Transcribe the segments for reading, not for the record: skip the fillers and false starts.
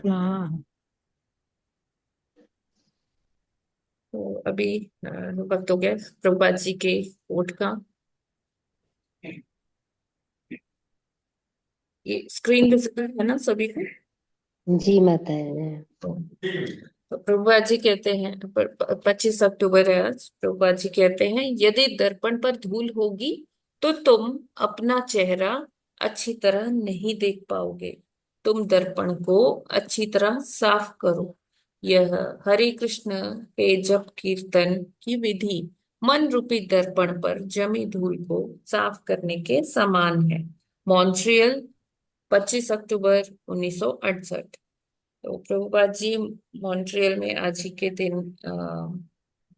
हाँ। तो अभी वक्त हो गया प्रभुपाद जी के कोट का। ये स्क्रीन विजिबल है ना सभी को? जी माता है। तो प्रभुपाद जी कहते हैं, 25 अक्टूबर है आज। प्रभुपाद जी कहते हैं, यदि दर्पण पर धूल होगी तो तुम अपना चेहरा अच्छी तरह नहीं देख पाओगे। तुम दर्पण को अच्छी तरह साफ करो। यह हरे कृष्ण के जप कीर्तन की विधि मन रूपी दर्पण पर जमी धूल को साफ करने के समान है। मॉन्ट्रियल, 25 अक्टूबर 1968। तो प्रभुपाद जी मॉन्ट्रियल में आज ही के दिन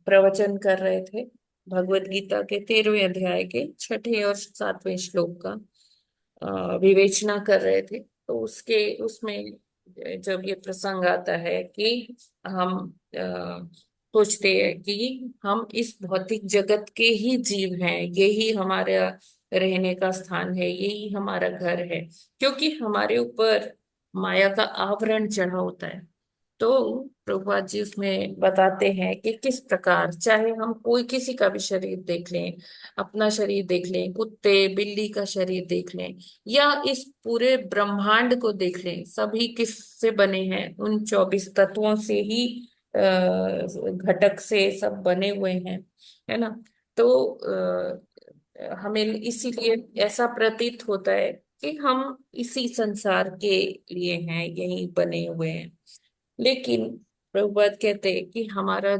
प्रवचन कर रहे थे। भगवत गीता के 13वें अध्याय के छठे और सातवें श्लोक का विवेचना कर रहे थे। तो उसके उसमें जब ये प्रसंग आता है कि हम सोचते हैं कि हम इस भौतिक जगत के ही जीव हैं, यही हमारा रहने का स्थान है, यही हमारा घर है, क्योंकि हमारे ऊपर माया का आवरण चढ़ा होता है। तो प्रभुपाद जी उसमें बताते हैं कि किस प्रकार, चाहे हम कोई किसी का भी शरीर देख लें, अपना शरीर देख लें, कुत्ते बिल्ली का शरीर देख लें, या इस पूरे ब्रह्मांड को देख लें, सभी किस से बने हैं? उन 24 तत्वों से ही घटक से सब बने हुए हैं, है ना? तो हमें इसीलिए ऐसा प्रतीत होता है कि हम इसी संसार के लिए हैं, यहीं बने हुए हैं। लेकिन प्रभुपाद कहते हैं कि हमारा अ,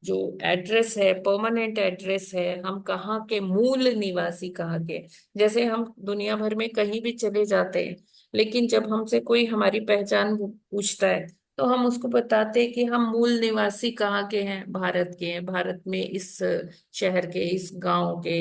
जो एड्रेस है, परमानेंट एड्रेस है, हम कहाँ के मूल निवासी कहाँ के। जैसे हम दुनिया भर में कहीं भी चले जाते हैं, लेकिन जब हमसे कोई हमारी पहचान पूछता है तो हम उसको बताते हैं कि हम मूल निवासी कहाँ के हैं, भारत के हैं, भारत में इस शहर के, इस गांव के,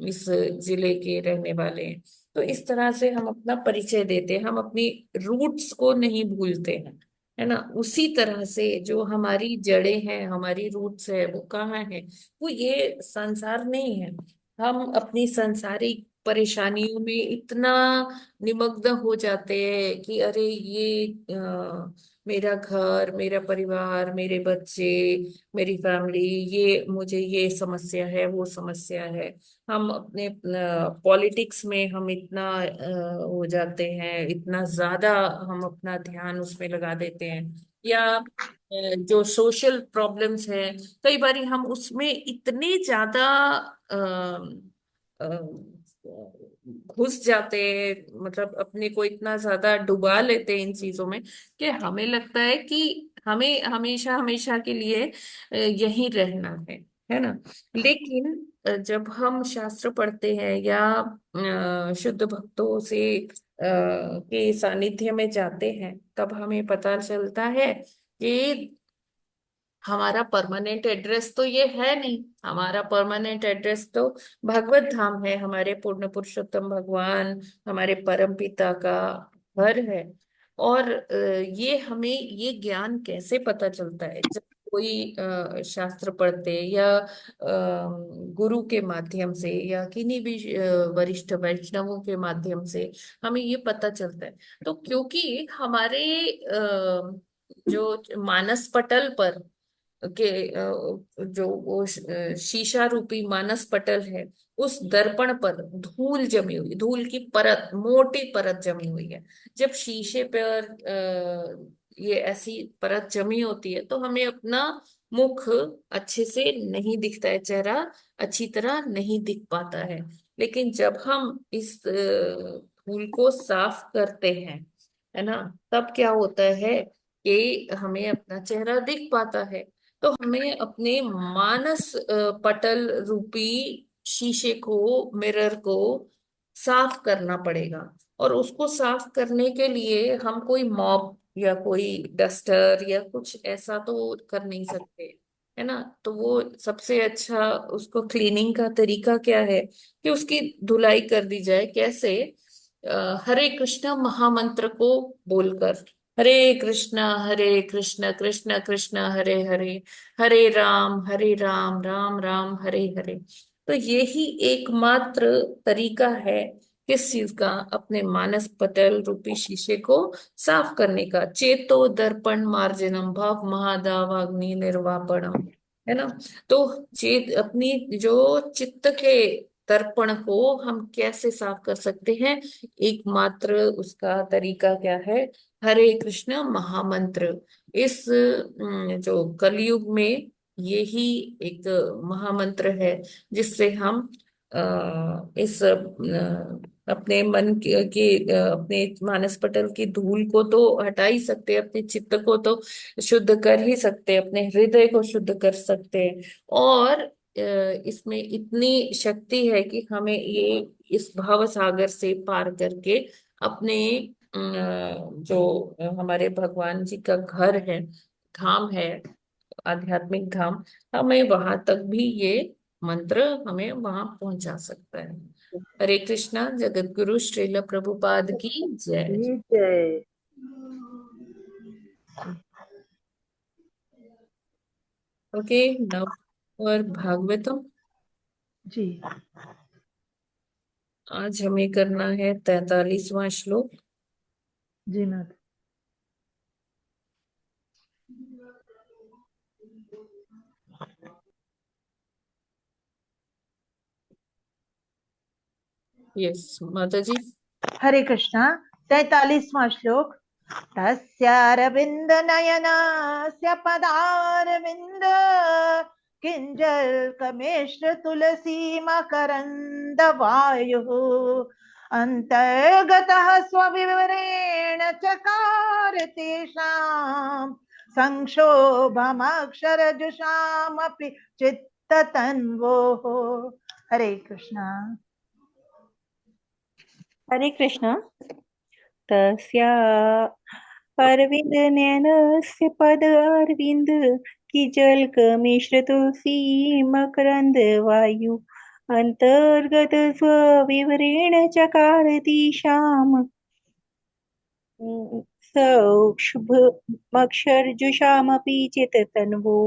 इस जिले के रहने वाले हैं। तो इस तरह से हम अपना परिचय देते हैं, हम अपनी रूट्स को नहीं भूलते हैं, है ना? उसी तरह से जो हमारी जड़ें हैं, हमारी रूट्स है, वो कहाँ है? वो ये संसार नहीं है। हम अपनी सांसारिक परेशानियों में इतना निमग्न हो जाते हैं कि अरे ये मेरा घर, मेरा परिवार, मेरे बच्चे, मेरी फैमिली, ये मुझे ये समस्या है, वो समस्या है। हम अपने पॉलिटिक्स में हम इतना हो जाते हैं, इतना ज्यादा हम अपना ध्यान उसमें लगा देते हैं, या जो सोशल प्रॉब्लम्स हैं, कई बार हम उसमें इतने ज्यादा अ, अ, घुस जाते हैं, मतलब अपने को इतना ज्यादा डुबा लेते हैं इन चीजों में कि हमें लगता है कि हमें हमेशा हमेशा के लिए यहीं रहना है ना? लेकिन जब हम शास्त्र पढ़ते हैं या शुद्ध भक्तों से के सानिध्य में जाते हैं, तब हमें पता चलता है कि हमारा परमानेंट एड्रेस तो ये है नहीं। हमारा परमानेंट एड्रेस तो भगवत धाम है, हमारे पूर्ण पुरुषोत्तम भगवान, हमारे परम पिता का घर है। और ये हमें ये ज्ञान कैसे पता चलता है? जब कोई शास्त्र पढ़ते या गुरु के माध्यम से या किन्हीं भी वरिष्ठ वैष्णवों के माध्यम से हमें ये पता चलता है। तो क्योंकि हमारे जो मानस पटल पर के जो वो शीशा रूपी मानस पटल है, उस दर्पण पर धूल जमी हुई, धूल की परत, मोटी परत जमी हुई है। जब शीशे पर ये ऐसी परत जमी होती है तो हमें अपना मुख अच्छे से नहीं दिखता है, चेहरा अच्छी तरह नहीं दिख पाता है। लेकिन जब हम इस धूल को साफ करते हैं, है ना, तब क्या होता है कि हमें अपना चेहरा दिख पाता है। तो हमें अपने मानस पटल रूपी शीशे को, मिरर को साफ करना पड़ेगा। और उसको साफ करने के लिए हम कोई मॉप या कोई डस्टर या कुछ ऐसा तो कर नहीं सकते, है ना? तो वो सबसे अच्छा उसको क्लीनिंग का तरीका क्या है कि उसकी धुलाई कर दी जाए। कैसे? हरे कृष्ण महामंत्र को बोलकर, हरे कृष्ण कृष्ण कृष्ण हरे हरे, हरे राम राम राम हरे हरे। तो यही एकमात्र तरीका है किस चीज का? अपने मानस पटल रूपी शीशे को साफ करने का। चेतो दर्पण मार्जनम भाव महादावाग्नि निर्वापणम, है ना। तो चेत अपनी जो चित्त के दर्पण को हम कैसे साफ कर सकते हैं? एकमात्र उसका तरीका क्या है? हरे कृष्ण महामंत्र। इस जो कलयुग में यही एक महामंत्र है जिससे हम इस अपने मन अपने मानस पटल की धूल को तो हटा ही सकते हैं, अपने चित्त को तो शुद्ध कर ही सकते हैं, अपने हृदय को शुद्ध कर सकते हैं। और इसमें इतनी शक्ति है कि हमें ये इस भाव सागर से पार करके अपने जो हमारे भगवान जी का घर है, धाम है, आध्यात्मिक धाम, हमें वहां तक भी ये मंत्र हमें वहां पहुंचा सकता है। हरे कृष्णा। जगत गुरु श्रील प्रभुपाद की जय। जी जय। ओके। नव और भागवतम। जी आज हमें करना है 43वां श्लोक। जी नाथ। यस माता जी। हरे कृष्णा। 43वां श्लोक। तस्यारविंद नयनास्य पदारविंद किंजल तुलसी मकरंद वायुः अंतर्गतः स्वविवरेण चकार तेषां संक्षोभमक्षरजुषामपि चित्ततन्वोः। हरे कृष्णा। हरे कृष्ण। तस्या अरविन्दनयनस्य पदारविन्द किजलकमिश्र तुलसी मकरन्द वायु अन्तर्गत स्वविवरेण चकार दिशाम् सौक्षुभमक्षरजुषामपि चित्ततन्वो।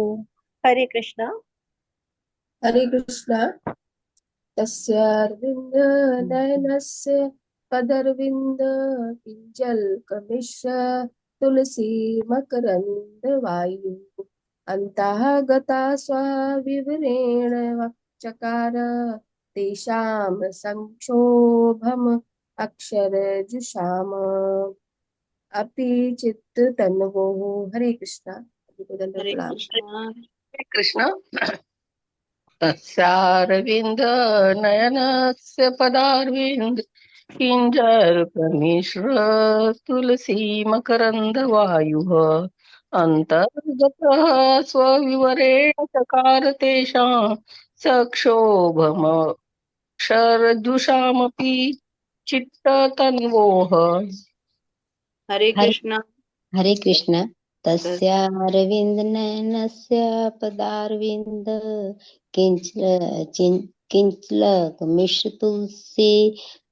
हरे कृष्ण। हरे कृष्णा। तस्यारविन्द नयनस्य पदरविन्द किञ्जल्कमिश्र तुलसी मकरन्द वायु अन्तः गता स्वाविवरेण चकार तेषां संक्षोभम् अक्षरजुषाम अपि चित्ततन्वोः। हरे कृष्णा। हरे प्रणाम। कृष्ण। कृष्ण। तस्यारविन्द नयनस्य पदारविन्द किञ्जल्कमिश्र तुलसी मकरन्द वायुः अन्तर्गतः स्वविवरेण चकार तेषां सक्षोभमक्षरजुषामपि चित्ततन्वोः। हरे हरे कृष्ण। हरे कृष्ण। तस्यारविन्दनयनस्य पदारविन्द किञ्चलकमिश्रतुलसी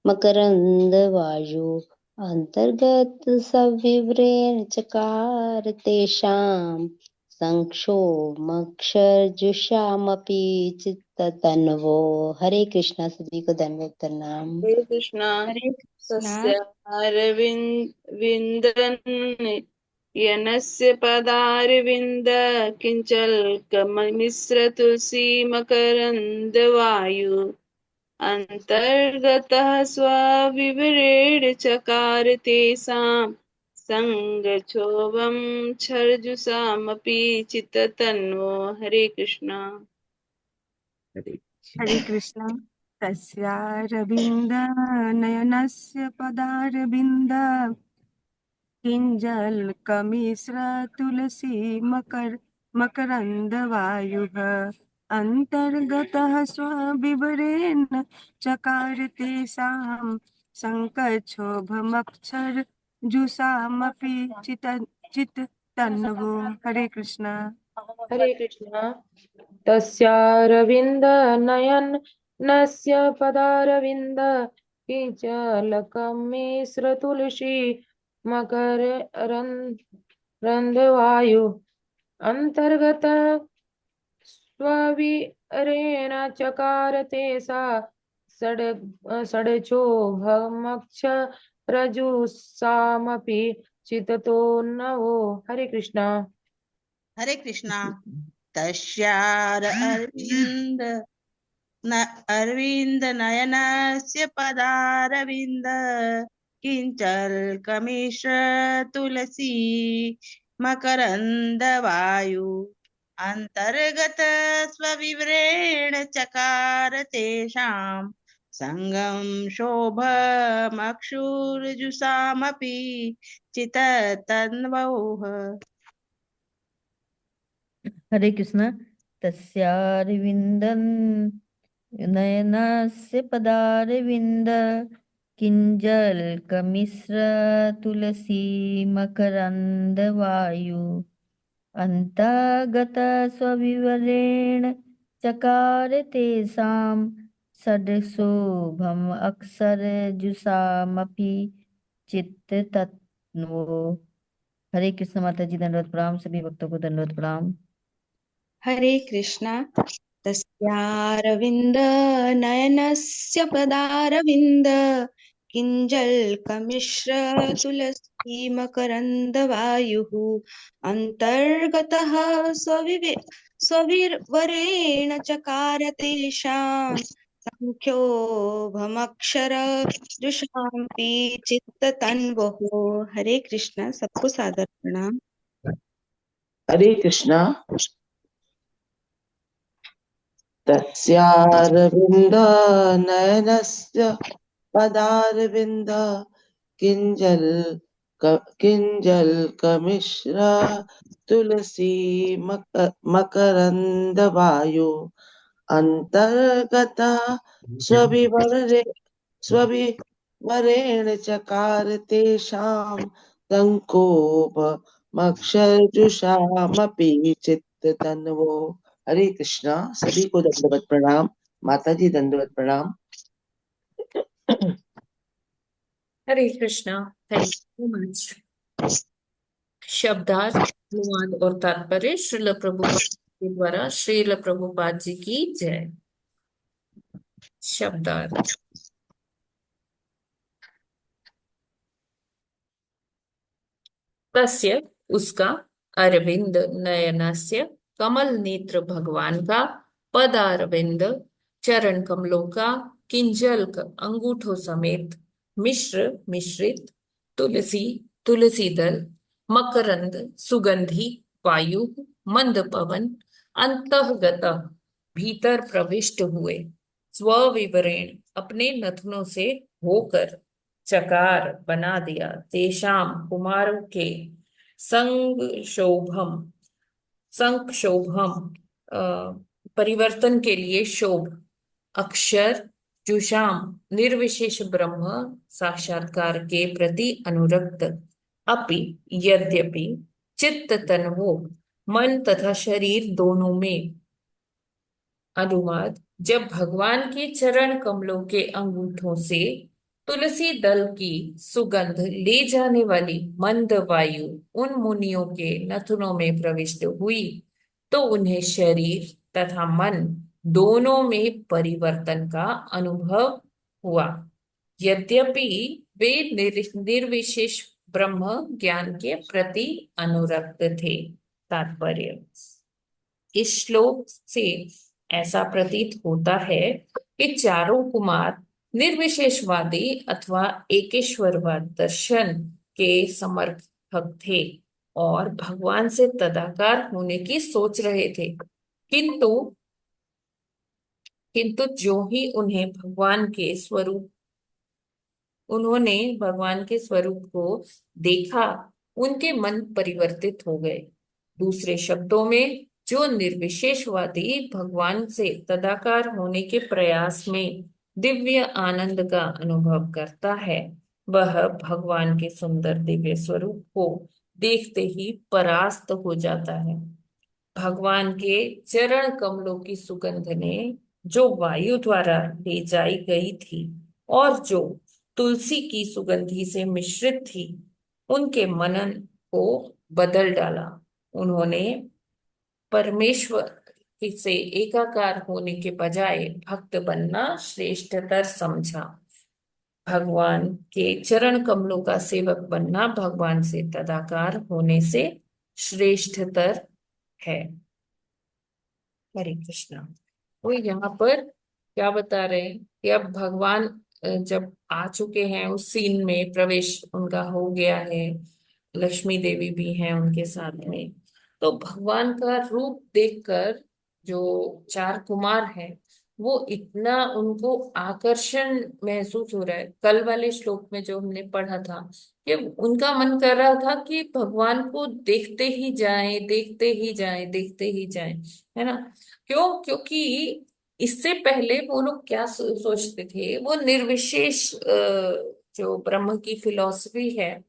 मकरन्दवायु अन्तर्गत सविवरेण चकार तेषां संक्षोभमक्षरजुषामपि चित्ततन्वो। हरे कृष्णा। सभी को दंडवत प्रणाम। हरे कृष्ण। हरे कृष्णा। तस्य अरविन्दनयनस्य पदारविन्द किञ्चल्कमिश्रतुलसी मकरन्दवायु अन्तर्गतः स्वविवरेण चकार तेषां सङ्गक्षोभं छर्जुषामपि चित्ततन्वो। हरे कृष्ण। हरे कृष्ण। तस्यारविन्दनयनस्य पदारविन्द किञ्जल्कमिश्रतुलसी मकरन्दवायुः अन्तर्गतः स्वविवरेण चकार तेषां सङ्कक्षोभमक्षरजुषामपि चित्ततन्वो। हरे कृष्ण। हरे कृष्णा। तस्यारविन्द नयनस्य पदारविन्द किञ्चलकमिश्रतुलसी मकरन्दवायु अन्तर्गत स्वविरेण चकार तेषां षडेचो भमक्षरजुषामपि चिततो नवो। हरे कृष्णा। हरे कृष्णा। तस्यारविन्द अरविन्द नयनस्य पदारविन्द किञ्चल्कमिश्र तुलसी मकरन्दवायु अन्तर्गत स्वविवरेण चकार तेषां सङ्गं शोभमक्षुर्जुषामपि चिततन्वोः। हरे कृष्ण। तस्यारविन्दं नयनस्य पदारविन्द किञ्जल्कमिश्र तुलसी मकरन्दवायु अन्तर्गत स्वविवरेण चकार तेषां षड्शोभम् अक्षरजुषामपि चित्ततत्त्वो। हरे कृष्ण। माता जी दंडवत प्रणाम। सभी भक्तों को दंडवत प्रणाम। हरे कृष्णा। तस्यारविन्द नयनस्य पदारविन्द किञ्जल्कमिश्र तुलसी मकरन्दवायुः अन्तर्गतः स्वविवरेण चकार तेषां संख्योभमक्षरजुषामपि चित्ततन्वोः। हरे कृष्णा। सबको सादर प्रणाम। हरे कृष्णा। तस्यारविन्द नयनस्य पदारविन्द किञ्जल्कमिश्र तुलसी मकरन्दवायु अन्तर्गत स्वविवरेण चकार तेषां संकोपमक्षरजुषामपि चित्ततन्वो। हरे कृष्णा। सभी को दंडवत प्रणाम। माता जी दंडवत प्रणाम। Hare Krishna. Thank you much. शब्दार्थ, अनुवाद और तात्पर्य श्रील प्रभुपाद के द्वारा। श्रील प्रभुपाद जी की जय। शब्दार्थ। तस्य उसका, अरविंद नयनस्य कमल नेत्र भगवान का, पदारविंद चरण कमलों का, किंजल्क अंगूठों समेत, मिश्र मिश्रित, तुलसी तुलसी दल, मकरंद सुगंधी, वायु मंद पवन, अंतःगत भीतर प्रविष्ट हुए, स्वविवरेण अपने नथनों से होकर, चकार बना दिया, तेषाम कुमारों के, संक्षोभम परिवर्तन के लिए शोभ, अक्षर जुषाम निर्विशेष ब्रह्म साक्षात्कार के प्रति अनुरक्त, अपि यद्यपि, चित्त तन्वो मन तथा शरीर दोनों में। अनुवाद। जब भगवान के चरण कमलों के अंगूठों से तुलसी दल की सुगंध ले जाने वाली मंद वायु उन मुनियों के नथनों में प्रविष्ट हुई, तो उन्हें शरीर तथा मन दोनों में परिवर्तन का अनुभव हुआ। यद्यपि वे निर्विशेष ब्रह्म ज्ञान के प्रति अनुरक्त थे। तात्पर्य। इस श्लोक से ऐसा प्रतीत होता है कि चारों कुमार निर्विशेषवादी अथवा एकेश्वरवाद दर्शन के समर्थक थे और भगवान से तदाकार होने की सोच रहे थे, किंतु जो ही उन्होंने भगवान के स्वरूप को देखा, उनके मन परिवर्तित हो गए। दूसरे शब्दों में, जो निर्विशेषवादी भगवान से तदाकार होने के प्रयास में दिव्य आनंद का अनुभव करता है, वह भगवान के सुंदर दिव्य स्वरूप को देखते ही परास्त हो जाता है। भगवान के चरण कमलों की सुगंध ने जो वायु द्वारा ले जाई गई थी और जो तुलसी की सुगंधी से मिश्रित थी, उनके मनन को बदल डाला। उन्होंने से एकाकार होने के बजाय भक्त बनना श्रेष्ठतर समझा। भगवान के चरण कमलों का सेवक बनना भगवान से तदाकार होने से श्रेष्ठतर है। हरे कृष्णा। वो यहाँ पर क्या बता रहे हैं कि अब भगवान जब आ चुके हैं उस सीन में, प्रवेश उनका हो गया है, लक्ष्मी देवी भी हैं उनके साथ में, तो भगवान का रूप देखकर जो चार कुमार हैं वो इतना उनको आकर्षण महसूस हो रहा है। कल वाले श्लोक में जो हमने पढ़ा था कि उनका मन कर रहा था कि भगवान को देखते ही जाएं, देखते ही जाएं, देखते ही जाएं, है ना। क्यों? क्योंकि इससे पहले वो लोग क्या सोचते थे, वो निर्विशेष जो ब्रह्म की फिलॉसफी है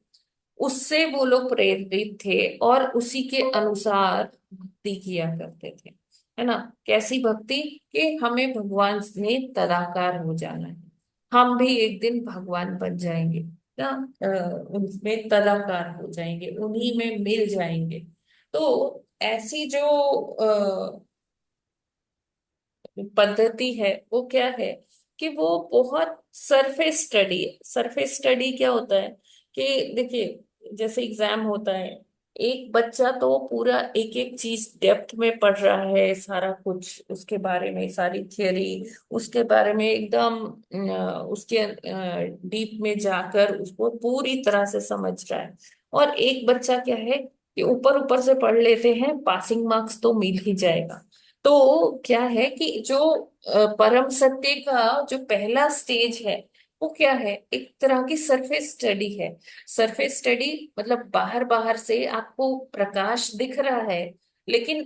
उससे वो लोग प्रेरित थे और उसी के अनुसार भक्ति किया करते थे, है ना। कैसी भक्ति? कि हमें भगवान में तदाकार हो जाना है, हम भी एक दिन भगवान बन जाएंगे ना, उनमें तदाकार हो जाएंगे, उन्हीं में मिल जाएंगे। तो ऐसी जो पद्धति है वो क्या है कि वो बहुत सरफेस स्टडी है। सरफेस स्टडी क्या होता है कि देखिए जैसे एग्जाम होता है, एक बच्चा तो पूरा एक एक चीज डेप्थ में पढ़ रहा है, सारा कुछ उसके बारे में, सारी थियरी उसके बारे में एकदम उसके डीप में जाकर उसको पूरी तरह से समझ रहा है। और एक बच्चा क्या है कि ऊपर ऊपर से पढ़ लेते हैं, पासिंग मार्क्स तो मिल ही जाएगा। तो क्या है कि जो परम सत्य का जो पहला स्टेज है वो क्या है, एक तरह की सरफेस स्टडी है। सरफेस स्टडी मतलब बाहर बाहर से आपको प्रकाश दिख रहा है, लेकिन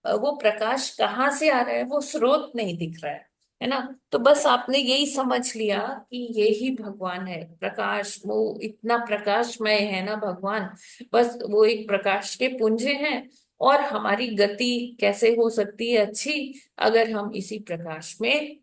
वो प्रकाश कहाँ से आ रहा है वो स्रोत नहीं दिख रहा है ना। तो बस आपने यही समझ लिया कि यही भगवान है, प्रकाश, वो इतना प्रकाशमय है ना भगवान। बस वो एक प्रकाश के पुंज हैं, और हमारी गति कैसे हो सकती है अच्छी, अगर हम इसी प्रकाश में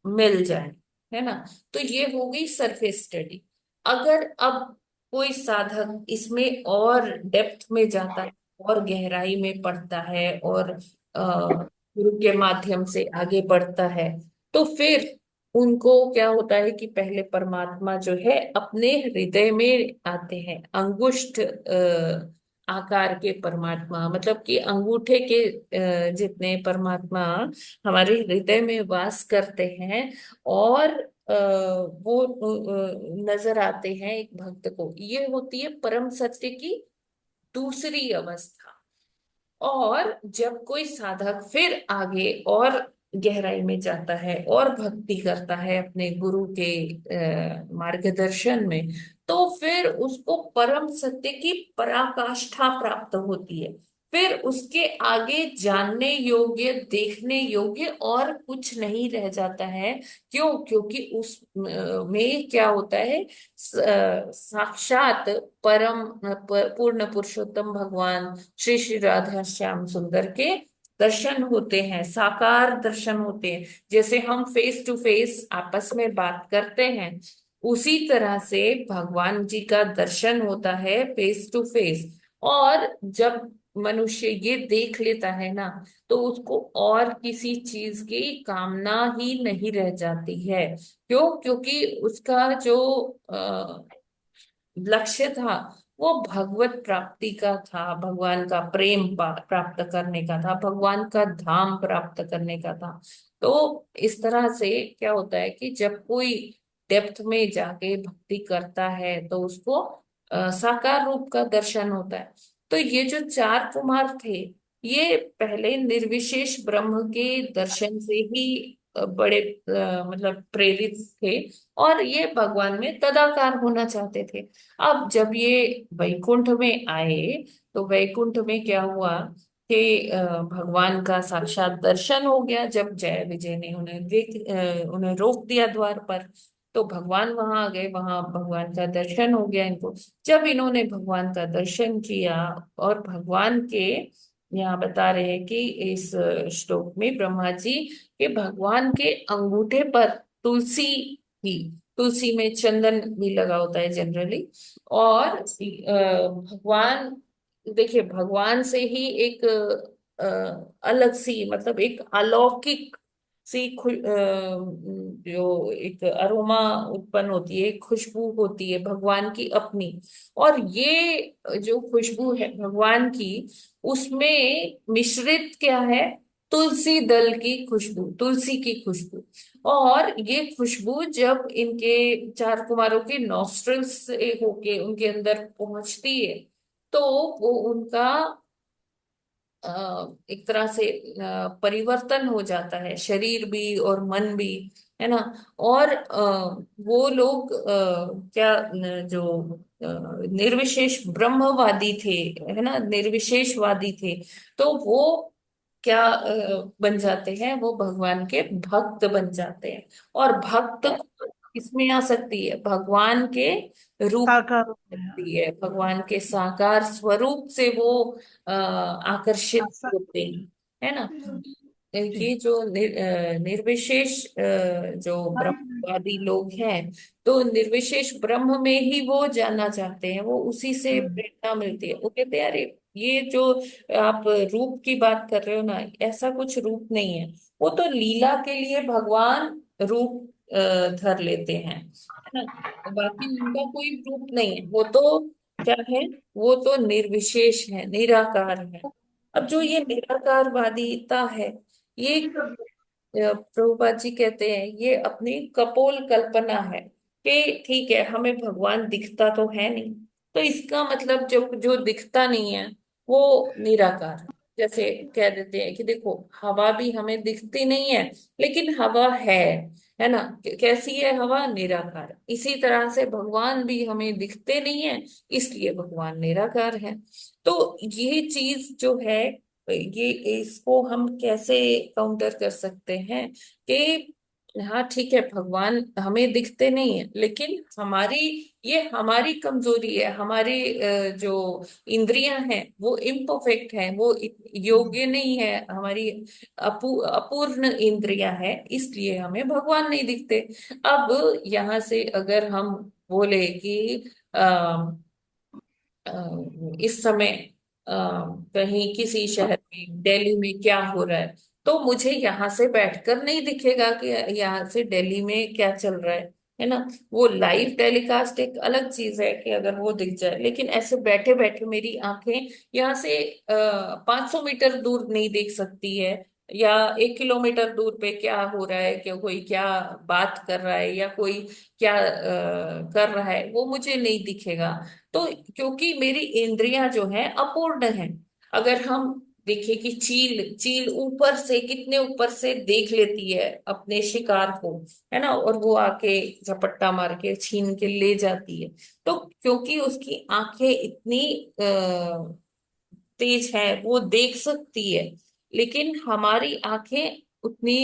मिल जाएं, है ना। तो ये हो गई सरफेस स्टडी। अगर अब कोई साधक इसमें और डेप्थ में जाता है और गहराई में पढ़ता है और गुरु के माध्यम से आगे बढ़ता है, तो फिर उनको क्या होता है कि पहले परमात्मा जो है अपने हृदय में आते हैं। अंगुष्ठ आकार के परमात्मा, मतलब कि अंगूठे के जितने परमात्मा हमारे हृदय में वास करते हैं, और वो नजर आते हैं एक भक्त को। ये होती है परम सत्य की दूसरी अवस्था। और जब कोई साधक फिर आगे और गहराई में जाता है और भक्ति करता है अपने गुरु के मार्गदर्शन में, तो फिर उसको परम सत्य की पराकाष्ठा प्राप्त होती है। फिर उसके आगे जानने योग्य, देखने योग्य और कुछ नहीं रह जाता है। क्यों? क्योंकि उस में क्या होता है, साक्षात परम पूर्ण पुरुषोत्तम भगवान श्री श्री राधा श्याम सुंदर के दर्शन होते हैं, साकार दर्शन होते हैं। जैसे हम फेस टू फेस आपस में बात करते हैं, उसी तरह से भगवान जी का दर्शन होता है फेस टू फेस। और जब मनुष्य ये देख लेता है ना, तो उसको और किसी चीज की कामना ही नहीं रह जाती है। क्यों? क्योंकि उसका जो लक्ष्य था वो भगवत प्राप्ति का था, भगवान का प्रेम प्राप्त करने का था, भगवान का धाम प्राप्त करने का था। तो इस तरह से क्या होता है कि जब कोई डेप्थ में जाके भक्ति करता है तो उसको साकार रूप का दर्शन होता है। तो ये जो चार कुमार थे, ये पहले निर्विशेष ब्रह्म के दर्शन से ही बड़े मतलब प्रेरित थे, और ये भगवान में तदाकार होना चाहते थे। अब जब ये वैकुंठ में आए, तो वैकुंठ में क्या हुआ कि भगवान का साक्षात दर्शन हो गया। जब जय विजय ने उन्हें रोक दिया द्वार पर, तो भगवान वहां आ गए, वहां भगवान का दर्शन हो गया इनको। जब इन्होंने भगवान का दर्शन किया, और भगवान के यहाँ बता रहे हैं कि इस श्लोक में ब्रह्मा जी के भगवान के अंगूठे पर तुलसी ही, तुलसी में चंदन भी लगा होता है जनरली। और भगवान, देखिए भगवान से ही एक अलग सी, मतलब एक अलौकिक सी जो एक अरोमा उत्पन्न होती है, एक खुशबू होती है भगवान की अपनी। और ये जो खुशबू है भगवान की, उसमें मिश्रित क्या है? तुलसी दल की खुशबू, तुलसी की खुशबू। और ये खुशबू जब इनके चार कुमारों के नॉस्ट्रल्स से होके उनके अंदर पहुंचती है, तो वो उनका एक तरह से परिवर्तन हो जाता है, शरीर भी और मन भी, है ना। और वो लोग क्या जो निर्विशेष ब्रह्मवादी थे, है ना, निर्विशेषवादी थे, तो वो क्या बन जाते हैं? वो भगवान के भक्त बन जाते हैं। और भक्त किसमें आ सकती है? भगवान के रूप साकार रूप में। सकती है, भगवान के साकार स्वरूप से वो आकर्षित आशा। होते हैं, है ना। जी। ये जो निर्विशेष जो ब्रह्मवादी लोग हैं, तो निर्विशेष ब्रह्म में ही वो जानना चाहते हैं, वो उसी से प्रेरणा मिलती है। वो कहते हैं अरे ये जो आप रूप की बात कर रहे हो ना, ऐसा कुछ रूप नहीं है। वो तो लीला के लिए भगवान रूप धर लेते हैं, है ना। बाकी उनका कोई रूप नहीं है, वो तो क्या है? वो तो निर्विशेष है, निराकार है। अब जो ये निराकारवादिता है, ये प्रभुपाद जी कहते हैं ये अपनी कपोल कल्पना है कि ठीक है, हमें भगवान दिखता तो है नहीं, तो इसका मतलब जो जो दिखता नहीं है वो निराकार है। जैसे कह देते हैं कि देखो, हवा भी हमें दिखती नहीं है, लेकिन हवा है ना। कैसी है हवा? निराकार। इसी तरह से भगवान भी हमें दिखते नहीं है, इसलिए भगवान निराकार है। तो ये चीज जो है, ये इसको हम कैसे काउंटर कर सकते हैं कि हाँ ठीक है, भगवान हमें दिखते नहीं है, लेकिन ये हमारी कमजोरी है। हमारी जो इंद्रियां हैं वो इम्परफेक्ट हैं, वो योग्य नहीं है, हमारी अपूर्ण इंद्रियां हैं, इसलिए हमें भगवान नहीं दिखते। अब यहाँ से अगर हम बोले कि इस समय अ, कहीं किसी शहर में, दिल्ली में क्या हो रहा है, तो मुझे यहाँ से बैठकर नहीं दिखेगा कि यहाँ से दिल्ली में क्या चल रहा है ना। वो लाइव टेलीकास्ट एक अलग चीज है कि अगर वो दिख जाए, लेकिन ऐसे बैठे बैठे मेरी आंखें यहाँ से 500 मीटर दूर नहीं देख सकती है, या 1 किलोमीटर दूर पे क्या हो रहा है, कि कोई क्या बात कर रहा है या कोई क्या कर रहा है, वो मुझे नहीं दिखेगा। तो क्योंकि मेरी इंद्रियां जो हैं अपूर्ण हैं। अगर हम देखें कि चील चील ऊपर से, कितने ऊपर से देख लेती है अपने शिकार को, है ना, और वो आके झपट्टा मार के छीन के ले जाती है। तो क्योंकि उसकी आंखें इतनी तेज है, वो देख सकती है। लेकिन हमारी आंखें उतनी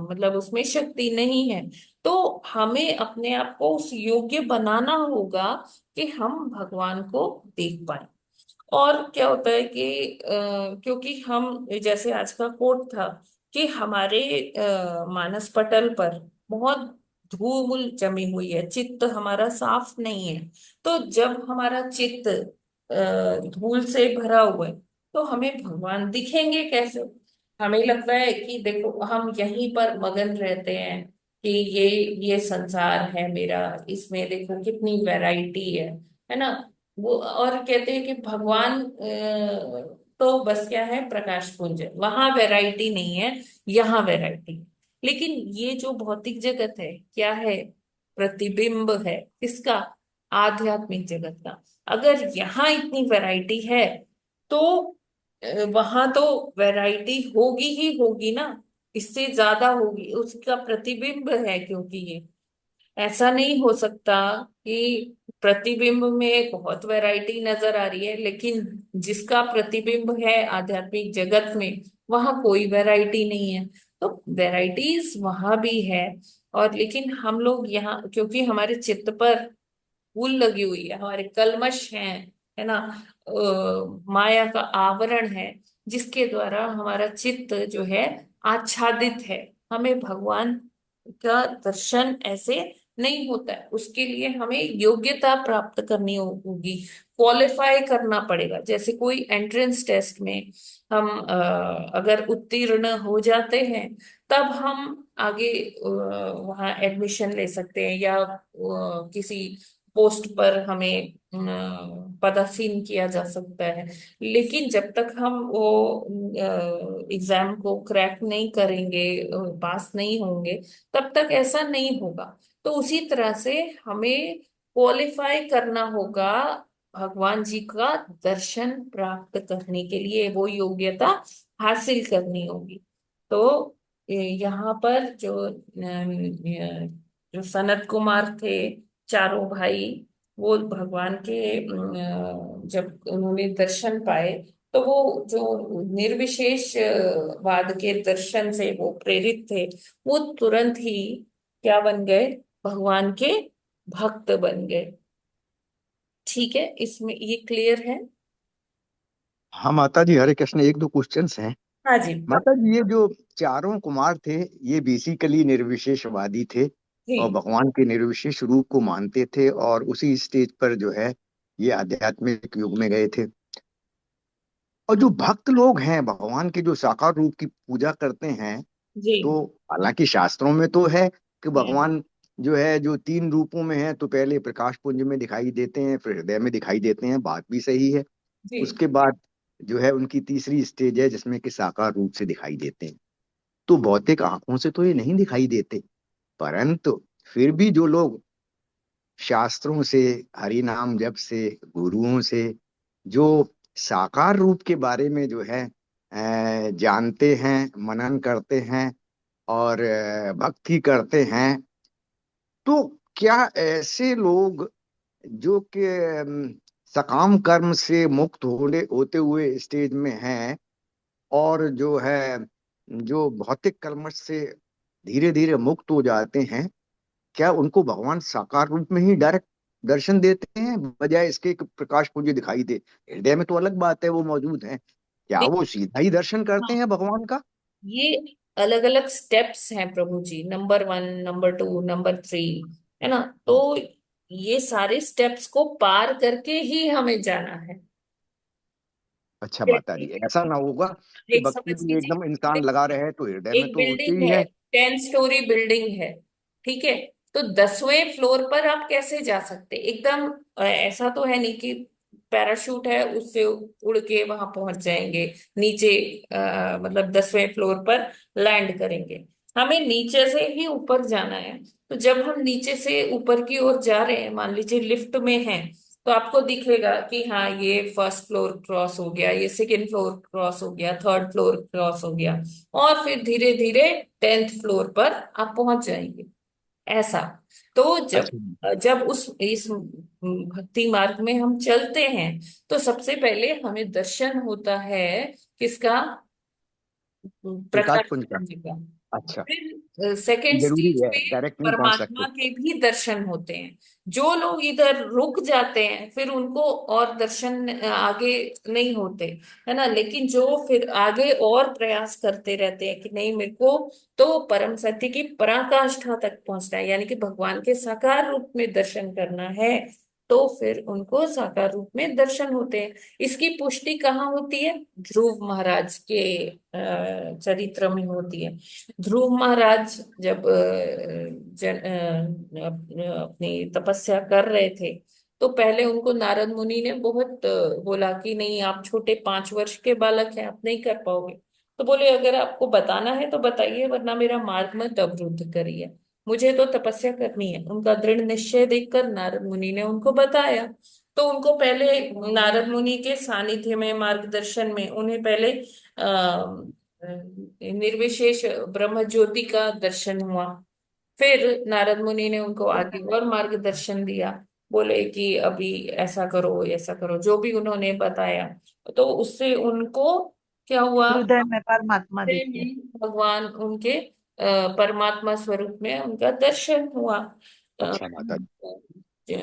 मतलब उसमें शक्ति नहीं है। तो हमें अपने आप को उस योग्य बनाना होगा कि हम भगवान को देख पाए। और क्या होता है कि क्योंकि हम, जैसे आज का कोट था कि हमारे मानस पटल पर बहुत धूल जमी हुई है, चित्त हमारा साफ नहीं है। तो जब हमारा चित्त धूल से भरा हुआ है, तो हमें भगवान दिखेंगे कैसे? हमें लगता है कि देखो, हम यहीं पर मगन रहते हैं कि ये संसार है मेरा, इसमें देखो कितनी वैरायटी है ना। वो और कहते हैं कि भगवान तो बस क्या है, प्रकाश पुंज है, वहां वैरायटी नहीं है, यहाँ वैरायटी। लेकिन ये जो भौतिक जगत है क्या है? प्रतिबिंब है। किसका? आध्यात्मिक जगत का। अगर यहाँ इतनी वैरायटी है, तो वहां तो वैरायटी होगी ही होगी ना, इससे ज्यादा होगी, उसका प्रतिबिंब है। क्योंकि ये ऐसा नहीं हो सकता कि प्रतिबिंब में बहुत वैरायटी नजर आ रही है, लेकिन जिसका प्रतिबिंब है आध्यात्मिक जगत में, वहां कोई वैरायटी नहीं है। तो वैरायटीज वहां भी है। और लेकिन हम लोग यहाँ, क्योंकि हमारे चित्त पर धूल लगी हुई है, हमारे कल्मश हैं, है ना, माया का आवरण है, जिसके द्वारा हमारा चित्त जो है आच्छादित है। हमें भगवान का दर्शन ऐसे नहीं होता है। उसके लिए हमें योग्यता प्राप्त करनी होगी, क्वालिफाई करना पड़ेगा। जैसे कोई एंट्रेंस टेस्ट में हम अगर उत्तीर्ण हो जाते हैं, तब हम आगे वहाँ एडमिशन ले सकते हैं, या किसी पोस्ट पर हमें पदासीन किया जा सकता है। लेकिन जब तक हम वो एग्जाम को क्रैक नहीं करेंगे, पास नहीं होंगे, तब तक ऐसा नहीं होगा। तो उसी तरह से हमें क्वालिफाई करना होगा भगवान जी का दर्शन प्राप्त करने के लिए, वो योग्यता हासिल करनी होगी। तो यहाँ पर जो सनत कुमार थे, चारों भाई, वो भगवान के जब उन्होंने दर्शन पाए, तो वो जो निर्विशेष वाद के दर्शन से वो प्रेरित थे, वो तुरंत ही क्या बन गए? भगवान के भक्त बन गए। ठीक है, इसमें ये क्लियर है? हाँ माता जी, हरे कृष्ण। एक दो क्वेश्चंस हैं हाँ जी माता जी। ये जो चारों कुमार थे, ये बेसिकली निर्विशेषवादी थे जी और भगवान के निर्विशेष रूप को मानते थे, और उसी स्टेज पर जो है ये आध्यात्मिक युग में गए थे। और जो भक्त लोग हैं, भगवान के जो साकार रूप की पूजा करते हैं, जी तो हालांकि शास्त्रों में तो है कि हम्म, भगवान जो है जो तीन रूपों में है, तो पहले प्रकाश पुंज में दिखाई देते हैं, फिर हृदय में दिखाई देते हैं, बात भी सही है। जी उसके बाद जो है उनकी तीसरी स्टेज है जिसमें कि साकार रूप से दिखाई देते हैं। तो भौतिक आंखों से तो ये नहीं दिखाई देते, परंतु फिर भी जो लोग शास्त्रों से, हरि नाम जप से, गुरुओं से जो साकार रूप के बारे में जो है जानते हैं, मनन करते हैं और भक्ति करते हैं, तो क्या ऐसे लोग जो कि सकाम कर्म से मुक्त होते हुए स्टेज में हैं, और जो है जो भौतिक कलमश से धीरे धीरे मुक्त हो जाते हैं, क्या उनको भगवान साकार रूप में ही डायरेक्ट दर्शन देते हैं, बजाय इसके कि प्रकाश पुंज दिखाई दे? हृदय में तो अलग बात है, वो मौजूद है। क्या वो देखिए, सीधा ही दर्शन करते हाँ, हैं भगवान का? ये अलग अलग स्टेप्स हैं प्रभु जी, नंबर 1, नंबर 2, नंबर 3, है ना? तो ये सारे स्टेप्स को पार करके ही हमें जाना है। अच्छा माता जी, जैसे ऐसा ना होगा कि एक भक्ति समझ में लीजिए, एकदम इंसान लगा रहे तो हृदय में एक तो होते बिल्डिंग ही है, है। 10 स्टोरी बिल्डिंग है, ठीक है? तो 10वें फ्लोर पर आप कैसे जा सकते? एकदम ऐसा तो है नहीं कि पैराशूट है उससे उड़ के वहां पहुंच जाएंगे नीचे, मतलब 10वें फ्लोर पर लैंड करेंगे। हमें नीचे से ही ऊपर जाना है। तो जब हम नीचे से ऊपर की ओर जा रहे हैं, मान लीजिए लिफ्ट में हैं, तो आपको दिखेगा कि हाँ, ये फर्स्ट फ्लोर क्रॉस हो गया, ये सेकंड फ्लोर क्रॉस हो गया, थर्ड फ्लोर क्रॉस हो गया, और फिर धीरे धीरे 10th फ्लोर पर आप पहुंच जाएंगे। ऐसा। तो जब अच्छा। जब उस इस भक्ति मार्ग में हम चलते हैं, तो सबसे पहले हमें दर्शन होता है किसका? प्रकाश प्रकाश पुंज का। जी का। अच्छा। फिर सेकेंड जरूरी स्टेज है, पे डायरेक्ट नहीं पहुंच परमात्मा सकते। के भी दर्शन होते हैं। जो लोग इधर रुक जाते हैं, फिर उनको और दर्शन आगे नहीं होते, है ना? लेकिन जो फिर आगे और प्रयास करते रहते हैं कि नहीं, मेरे को तो परम सत्य की पराकाष्ठा तक पहुंचना है, यानी कि भगवान के साकार रूप में दर्शन करना है, तो फिर उनको साकार रूप में दर्शन होते हैं। इसकी पुष्टि कहाँ होती है? ध्रुव महाराज के चरित्र में होती है। ध्रुव महाराज जब अपनी तपस्या कर रहे थे, तो पहले उनको नारद मुनि ने बहुत बोला कि नहीं, आप छोटे 5 वर्ष के बालक हैं, आप नहीं कर पाओगे। तो बोले, अगर आपको बताना है तो बताइए, वरना मेरा मार्ग मत अवरुद्ध करिए, मुझे तो तपस्या करनी है। उनका दृढ़ निश्चय देखकर नारद मुनि ने उनको बताया। तो उनको पहले नारद मुनि के सानिध्य में, मार्गदर्शन में, उन्हें पहले निर्विशेष ब्रह्म ज्योति का दर्शन हुआ। फिर नारद मुनि ने उनको आगे और मार्गदर्शन दिया, बोले कि अभी ऐसा करो, ऐसा करो, जो भी उन्होंने बताया। तो उससे उनको क्या हुआ? हृदय में परमात्मा हृदय दिखे। में भगवान उनके परमात्मा स्वरूप में उनका दर्शन हुआ। अ, अच्छा माता जी,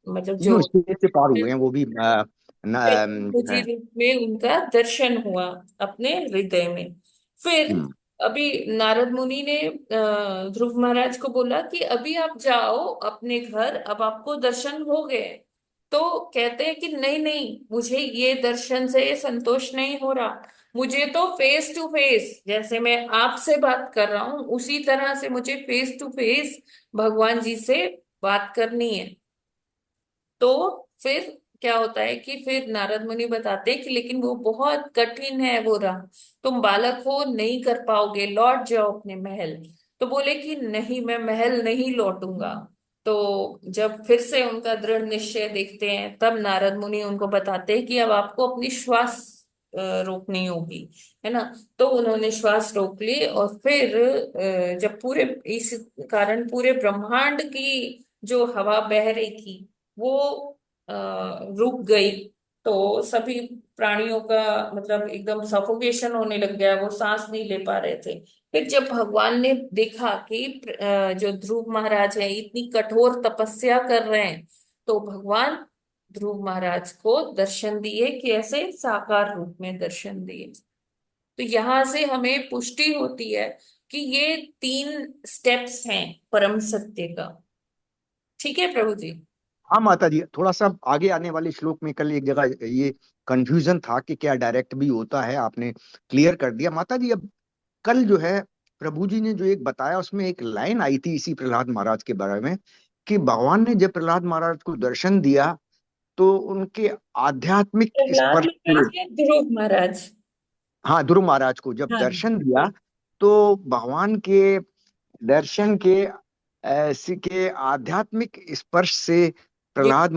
मतलब जो जो स्टेज से पार हुए हैं वो भी चतुर्भुजी है। रूप में उनका दर्शन हुआ अपने हृदय में। फिर हम्म। अभी नारद मुनि ने ध्रुव महाराज को बोला कि अभी आप जाओ अपने घर, अब आपको दर्शन हो गए। तो कहते हैं कि नहीं नहीं, मुझे ये दर्शन से संतोष नहीं हो रहा, मुझे तो फेस टू फेस, जैसे मैं आपसे बात कर रहा हूं उसी तरह से मुझे फेस टू फेस भगवान जी से बात करनी है। तो फिर क्या होता है कि फिर नारद मुनि बताते हैं कि लेकिन वो बहुत कठिन है वो राह, तुम बालक हो नहीं कर पाओगे, लौट जाओ अपने महल। तो बोले कि नहीं, मैं महल नहीं लौटूंगा। तो जब फिर से उनका दृढ़ निश्चय देखते हैं, तब नारद मुनि उनको बताते हैं कि अब आपको अपनी श्वास रोकनी होगी, है ना। तो उन्होंने श्वास रोक ली, और फिर जब पूरे इस कारण पूरे ब्रह्मांड की जो हवा बह रही थी वो अ, रुक गई। तो सभी प्राणियों का मतलब एकदम सफोकेशन होने लग गया, वो सांस नहीं ले पा रहे थे। फिर जब भगवान ने देखा कि जो ध्रुव महाराज है इतनी कठोर तपस्या कर रहे हैं, तो भगवान ध्रुव महाराज को दर्शन दिए कि ऐसे साकार रूप में दर्शन दिए। तो यहां से हमें पुष्टि होती है कि ये 3 स्टेप्स हैं परम सत्य का। ठीक है प्रभु जी। हाँ माता जी, थोड़ा सा आगे आने वाले श्लोक में कल एक जगह ये कंफ्यूजन था कि क्या डायरेक्ट भी होता है, आपने क्लियर कर दिया माता जी। अब कल जो है प्रभु जी ने जो एक बताया उसमें एक लाइन आई थी इसी प्रहलाद महाराज के बारे में, कि भगवान ने जब प्रहलाद महाराज को दर्शन दिया तो उनके आध्यात्मिक प्रहलाद स्पर्श से, महाराज या ध्रुव महाराज? हाँ ध्रुव महाराज को जब हाँ दर्शन दिया तो भगवान के दर्शन के के आध्यात्मिक स्पर्श से ये प्रहलाद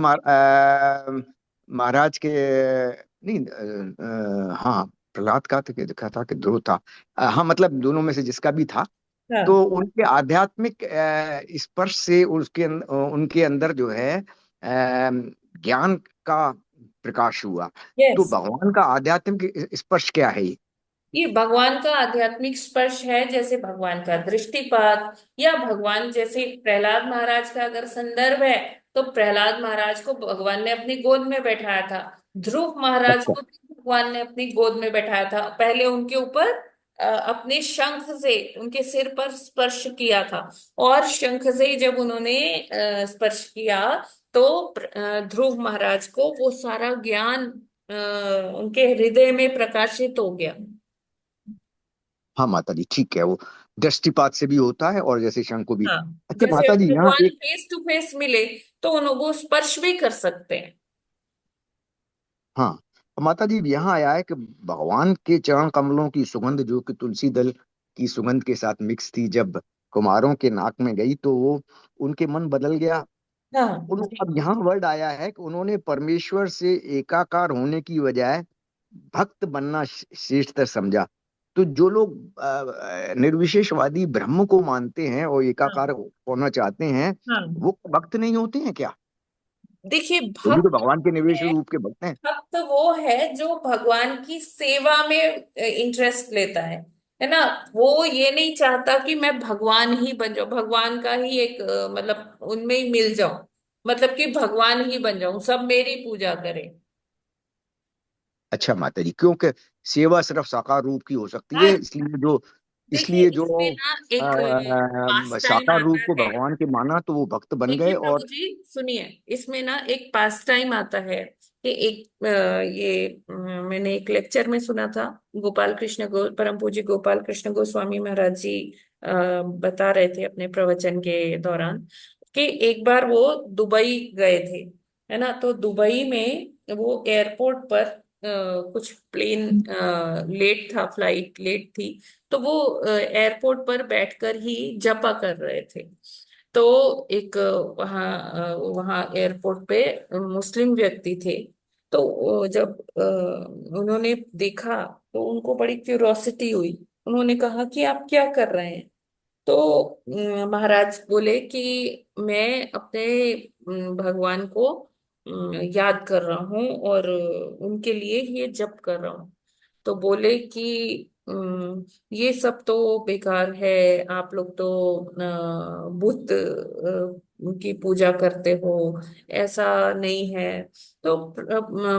महाराज के, नहीं हाँ प्रहलाद का तो देखा था कि ध्रुव था, हाँ मतलब दोनों में से जिसका भी था। हाँ तो उनके आध्यात्मिक स्पर्श से उनके अंदर जो है ज्ञान का प्रकाश हुआ। तो यस, भगवान का आध्यात्मिक स्पर्श क्या है ये? ये भगवान का आध्यात्मिक स्पर्श है, जैसे भगवान का दृष्टिपात, या भगवान जैसे प्रहलाद महाराज का अगर संदर्भ है, तो प्रहलाद महाराज को भगवान ने अपनी गोद में बैठाया था, ध्रुव महाराज अच्छा को भी भगवान ने अपनी गोद में बैठाया था। पहले उनके ऊपर अपने शंख से उनके सिर पर स्पर्श किया था, और शंख से जब उन्होंने स्पर्श किया तो ध्रुव महाराज को वो सारा ज्ञान अ, उनके हृदय में प्रकाशित हो गया। हाँ माता जी ठीक है, वो दृष्टिपात से भी होता है और जैसे शंख को भी। हाँ, अच्छा जैसे माता जी यहाँ भगवान एक, फेस टू फेस मिले तो उनको स्पर्श भी कर सकते हैं। हाँ माता जी यहाँ आया है कि भगवान के चरण कमलों की सुगंध जो कि तुलसी दल की सुगंध के साथ मिक्स थी, जब कुमारों के नाक में गई तो वो उनके मन बदल गया। हाँ अब यहाँ वर्ड आया है कि उन्होंने परमेश्वर से एकाकार होने की बजाय भक्त बनना श्रेष्ठतर समझा। तो जो लोग निर्विशेषवादी ब्रह्म को मानते हैं और हाँ एकाकार होना चाहते हैं, हाँ। वो भक्त नहीं होते हैं क्या? देखिए, वो भी तो भक्त भगवान के निवेश है, रूप के भक्त हैं। भक्त वो है जो भगवान की सेवा में इंटरेस्ट लेता है ना। वो ये नहीं चाहता कि मैं भगवान ही बन जाऊं, भगवान का ही एक मतलब उनमें ही मिल जाऊं, मतलब कि भगवान ही बन जाऊं, सब मेरी पूजा करें। अच्छा माता जी, क्योंकि सेवा सिर्फ साकार रूप की हो सकती है, हाँ, देखिए इसलिए जो इसमें ना एक पास टाइम साकार रूप आता को है। भगवान के माना तो वो भक्त बन गए। देखिए प्रभु और जी, सुनिए, इसमें ना एक पास टाइम आता है कि एक मैंने एक लेक्चर में सुना था, गोपाल कृष्ण परम पूज्य गोपाल कृष्ण गोस्वामी महाराज जी बता रहे थे अपने प्रवचन के दौरान कि एक बार वो दुबई गए थे, है ना। तो दुबई में वो एयरपोर्ट पर कुछ प्लेन लेट था, फ्लाइट लेट थी, तो वो एयरपोर्ट पर बैठकर ही जपा कर रहे थे। तो एक वहाँ एयरपोर्ट पे मुस्लिम व्यक्ति थे। तो जब उन्होंने देखा तो उनको बड़ी क्यूरोसिटी हुई, उन्होंने कहा कि आप क्या कर रहे हैं? तो महाराज बोले कि मैं अपने भगवान को याद कर रहा हूँ और उनके लिए ये जप कर रहा हूँ। तो बोले कि ये सब तो बेकार है, आप लोग तो बुत की पूजा करते हो, ऐसा नहीं है। तो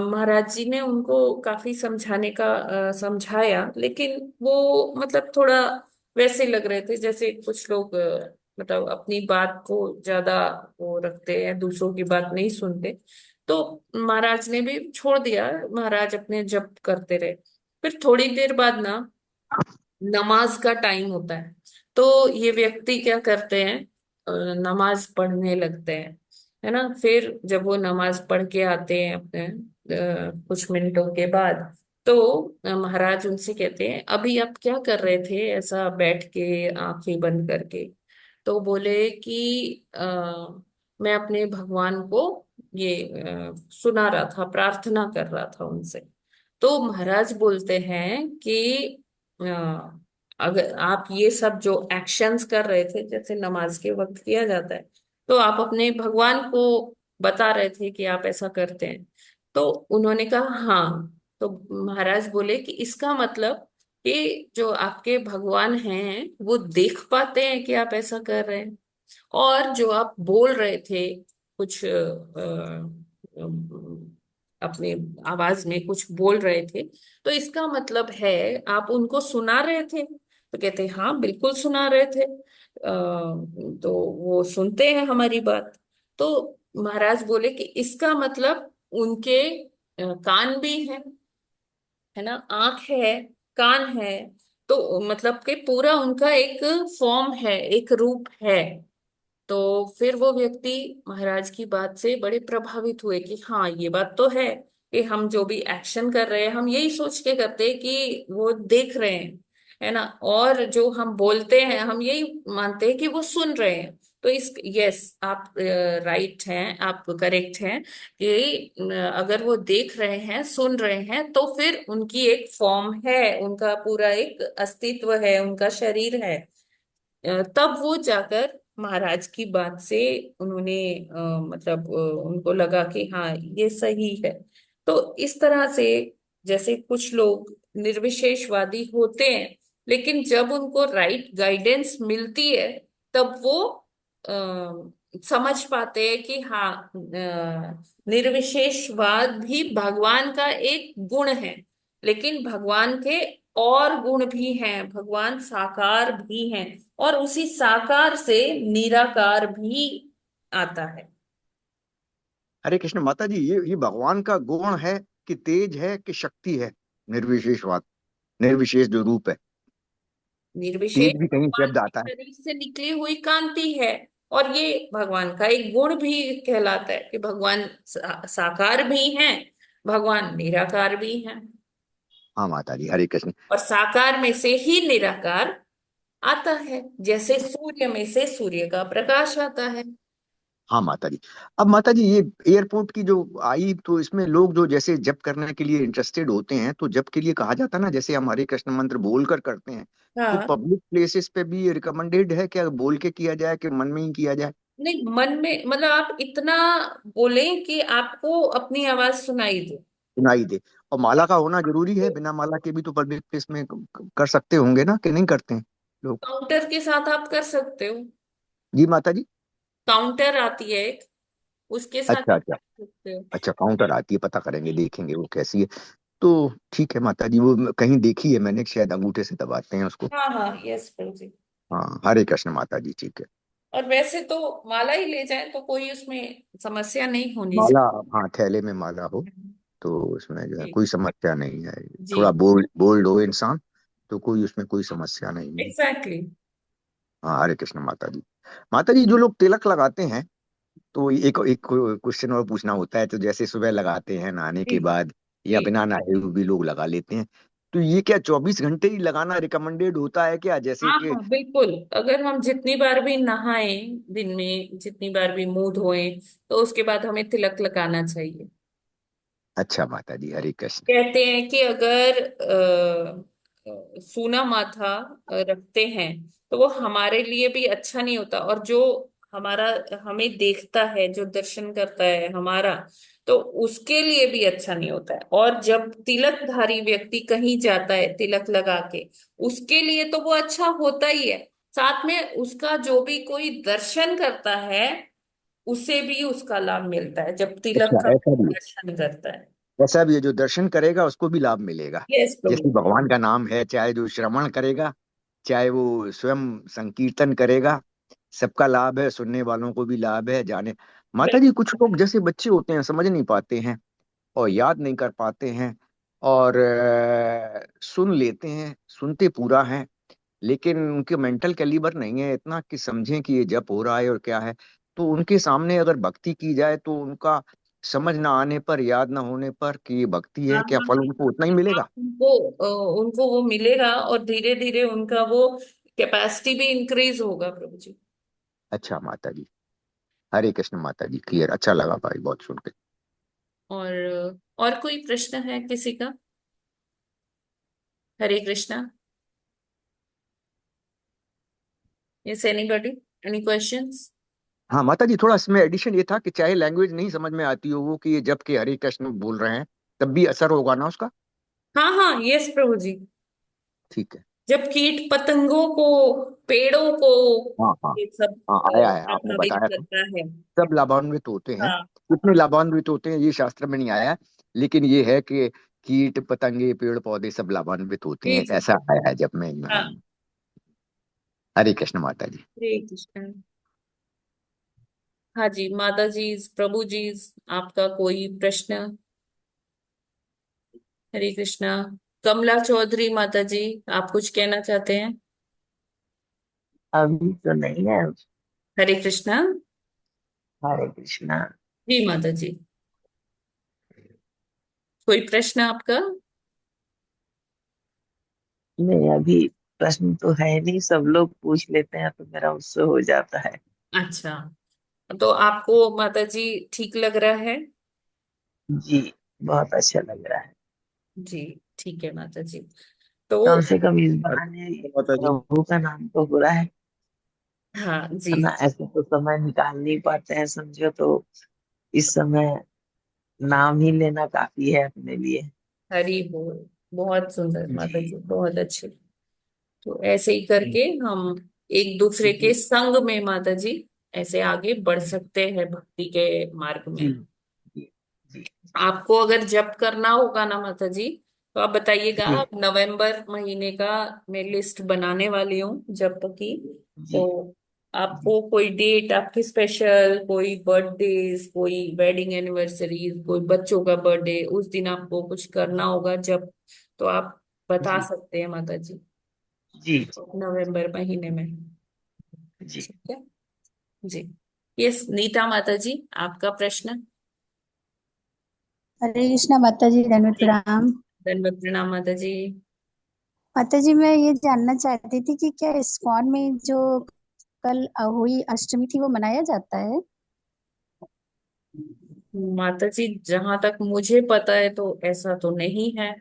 महाराज जी ने उनको काफी समझाने का समझाया, लेकिन वो मतलब थोड़ा वैसे लग रहे थे, जैसे कुछ लोग मतलब अपनी बात को ज्यादा वो रखते हैं, दूसरों की बात नहीं सुनते। तो महाराज ने भी छोड़ दिया, महाराज अपने जप करते रहे। फिर थोड़ी देर बाद ना नमाज का टाइम होता है, तो ये व्यक्ति क्या करते हैं, नमाज पढ़ने लगते हैं, है ना। फिर जब वो नमाज पढ़ के आते हैं अपने कुछ मिनटों के बाद, तो महाराज उनसे कहते हैं अभी आप क्या कर रहे थे ऐसा बैठ के आंखें बंद करके। तो बोले कि मैं अपने भगवान को ये सुना रहा था, प्रार्थना कर रहा था उनसे। तो महाराज बोलते हैं कि अ, अगर आप ये सब जो एक्शंस कर रहे थे जैसे नमाज के वक्त किया जाता है, तो आप अपने भगवान को बता रहे थे कि आप ऐसा करते हैं। तो उन्होंने कहा हाँ। तो महाराज बोले कि इसका मतलब कि जो आपके भगवान हैं वो देख पाते हैं कि आप ऐसा कर रहे हैं, और जो आप बोल रहे थे कुछ अपने आवाज में कुछ बोल रहे थे, तो इसका मतलब है आप उनको सुना रहे थे। तो कहते हैं हाँ बिल्कुल सुना रहे थे, तो वो सुनते हैं हमारी बात। तो महाराज बोले कि इसका मतलब उनके कान भी हैं, है ना, आंख है, कान है, तो मतलब कि पूरा उनका एक फॉर्म है, एक रूप है। तो फिर वो व्यक्ति महाराज की बात से बड़े प्रभावित हुए कि हाँ ये बात तो है कि हम जो भी एक्शन कर रहे हैं हम यही सोच के करते हैं कि वो देख रहे हैं, है ना, और जो हम बोलते हैं हम यही मानते हैं कि वो सुन रहे हैं। तो इस यस आप राइट हैं, आप करेक्ट हैं कि अगर वो देख रहे हैं सुन रहे हैं तो फिर उनकी एक फॉर्म है, उनका पूरा एक अस्तित्व है, उनका शरीर है। तब वो जाकर महाराज की बात से उन्होंने मतलब उनको लगा कि हाँ ये सही है। तो इस तरह से जैसे कुछ लोग निर्विशेषवादी होते हैं, लेकिन जब उनको राइट गाइडेंस मिलती है तब वो समझ पाते हैं कि हाँ निर्विशेषवाद भी भगवान का एक गुण है, लेकिन भगवान के और गुण भी हैं, भगवान साकार भी हैं, और उसी साकार से निराकार भी आता है। हरे कृष्ण माता जी, ये भगवान का गुण है कि तेज है कि शक्ति है? निर्विशेषवाद, निर्विशेष जो रूप है, निर्विशेष तेज भी कहीं भगवान शब्द के आता है। शरीर से निकली हुई कांति है, और ये भगवान का एक गुण भी कहलाता है कि भगवान साकार भी हैं, भगवान निराकार भी हैं, हाँ माता जी, हरे कृष्ण। और साकार में से ही निराकार आता है, जैसे सूर्य में से सूर्य का प्रकाश आता है। हाँ माता जी। अब माता जी, ये एयरपोर्ट की जो आई, तो इसमें लोग जो जैसे जप करने के लिए इंटरेस्टेड होते हैं, तो जप के लिए कहा जाता है ना, जैसे हम हरे कृष्ण मंत्र बोल कर करते हैं, तो हाँ, पब्लिक प्लेसेस पे भी रिकमेंडेड है क्या बोल के किया जाए कि मन में ही किया जाए? नहीं, मन में मतलब आप इतना बोलें कि आपको अपनी आवाज सुनाई दे। सुनाई दे। और माला का होना जरूरी है? बिना माला के भी तो पब्लिक प्लेस में कर सकते होंगे ना, कि नहीं करते हैं लोग? काउंटर के साथ आप कर सकते हो, जी माता जी। काउंटर आती है एक, उसके साथ अच्छा आप अच्छा। कर सकते हो। अच्छा, काउंटर आती है, पता करेंगे, देखेंगे वो कैसी है। तो ठीक है माता जी, वो कहीं देखी है मैंने, शायद अंगूठे से दबाते हैं उसको। हाँ हाँ, यस प्रभु जी। हाँ, हरे कृष्ण माता जी, ठीक है। और वैसे तो माला ही ले जाए तो कोई उसमें समस्या नहीं होनी माला, चाहिए। हाँ, थैले में माला हो तो उसमें जो है जी कोई समस्या नहीं है। जी, थोड़ा बोल्ड बोल्ड हो इंसान तो कोई उसमें कोई समस्या नहीं है। एग्जैक्टली। हाँ, हरे कृष्ण माता जी। माता जी, जो लोग तिलक लगाते हैं, तो एक एक क्वेश्चन और पूछना होता है, तो जैसे सुबह लगाते हैं नहाने जी के बाद, या जी, बिना नहाए हुए भी लोग लगा लेते हैं, तो ये क्या 24 घंटे ही लगाना रिकमेंडेड होता है क्या, जैसे हाँ कि? हाँ बिल्कुल, अगर हम जितनी बार भी नहाएं दिन में, जितनी बार भी मुंह धोएं, तो उसके बाद हमें तिलक लगाना चाहिए। अच्छा माता जी, हरे कृष्ण। कहते हैं कि अगर सूना माथा रखते हैं तो वो हमारे लिए भी अच्छा नहीं होता, और जो हमारा हमें देखता है, जो दर्शन करता है हमारा, तो उसके लिए भी अच्छा नहीं होता है। और जब तिलकधारी व्यक्ति कहीं जाता है तिलक लगा के, उसके लिए तो वो अच्छा होता ही है, साथ में उसका जो भी कोई दर्शन करता है उसे भी उसका लाभ मिलता है जब तिलक अच्छा, का ऐसा भी है? दर्शन करता है। ऐसा भी है, जो दर्शन करेगा उसको भी लाभ मिलेगा? यस प्रभु। जैसे भगवान का नाम है, चाहे जो श्रवण करेगा चाहे वो स्वयं संकीर्तन करेगा, सबका लाभ है, सुनने वालों को भी लाभ है। जाने माता जी, कुछ लोग जैसे बच्चे होते हैं, समझ नहीं पाते हैं और याद नहीं कर पाते हैं, और सुन लेते हैं, सुनते पूरा है, लेकिन उनके मेंटल कैलिबर नहीं है इतना कि समझें कि ये जप हो रहा है और क्या है। तो उनके सामने अगर भक्ति की जाए तो उनका समझ ना आने पर, याद ना होने पर कि ये भक्ति है, हाँ क्या हाँ फल हाँ उनको उतना ही हाँ, मिलेगा? उनको वो मिलेगा और धीरे धीरे उनका वो कैपेसिटी भी इंक्रीज होगा प्रभु जी। अच्छा माता जी, हरे कृष्ण माता जी, क्लियर, अच्छा लगा भाई बहुत सुन के। और कोई प्रश्न है किसी का? Hare Krishna. Yes, anybody, any questions? हाँ माता जी, थोड़ा इसमें एडिशन ये था कि चाहे लैंग्वेज नहीं समझ में आती हो वो, कि ये जब के हरे कृष्ण बोल रहे हैं, तब भी असर होगा ना उसका? हाँ हाँ, यस प्रभु जी। ठीक है। जब कीट पतंगों को, पेड़ों को, हाँ हाँ ये सब हाँ, आया है, आपने प्रभावित बताया था, करता है। सब लाभान्वित होते हैं। हाँ कितने लाभान्वित होते हैं ये शास्त्र में नहीं आया है, लेकिन ये है कि कीट पतंगे पेड़ पौधे सब लाभान्वित होते जी हैं, जी। ऐसा आया है जब में। हाँ, हाँ, हरे कृष्ण माता जी। हरे कृष्ण। हाँ जी माता जी, प्रभु जी, आपका कोई प्रश्न? हरे कृष्णा। कमला चौधरी माता जी, आप कुछ कहना चाहते हैं? अभी तो नहीं है। हरे कृष्णा। हरे कृष्णा। जी माता जी, कोई प्रश्न आपका? नहीं, अभी प्रश्न तो है नहीं, सब लोग पूछ लेते हैं तो मेरा उससे हो जाता है। अच्छा, तो आपको माता जी ठीक लग रहा है? जी, बहुत अच्छा लग रहा है। जी, ठीक है माता जी। तो कम से कम इस हरे बहाने कृष्ण माता जी। प्रभु का नाम तो हो रहा है। हाँ जी। वरना ऐसे तो समय निकाल नहीं पाते हैं, समझो तो इस समय नाम ही लेना काफी है अपने लिए। हरि बोल। बहुत सुंदर माता जी जी, बहुत अच्छे। तो ऐसे ही करके हम एक दूसरे के जी संग में माता जी ऐसे आगे बढ़ सकते हैं भक्ति के मार्ग जी में। जी जी आपको अगर जप करना होगा ना माता जी, तो आप बताइएगा। जी आप नवंबर महीने का मैं लिस्ट बनाने वाली हूँ जप की। जी तो जी आपको कोई डेट आपकी स्पेशल, कोई बर्थडेज, कोई वेडिंग एनिवर्सरीज, कोई बच्चों का बर्थडे, उस दिन आपको कुछ करना होगा जब, तो आप बता जी सकते हैं माता जी, जी नवंबर महीने में। जी। ठीक है जी। यस नीता माता जी, आपका प्रश्न? हरे कृष्णा माता जी, धन्यवाद प्रणाम। धन्यवाद प्रणाम माता जी। माता जी, मैं ये जानना चाहती थी कि क्या इस्कॉन में जो कल हुई अष्टमी थी वो मनाया जाता है? माता जी, जहां तक मुझे पता है तो ऐसा तो नहीं है,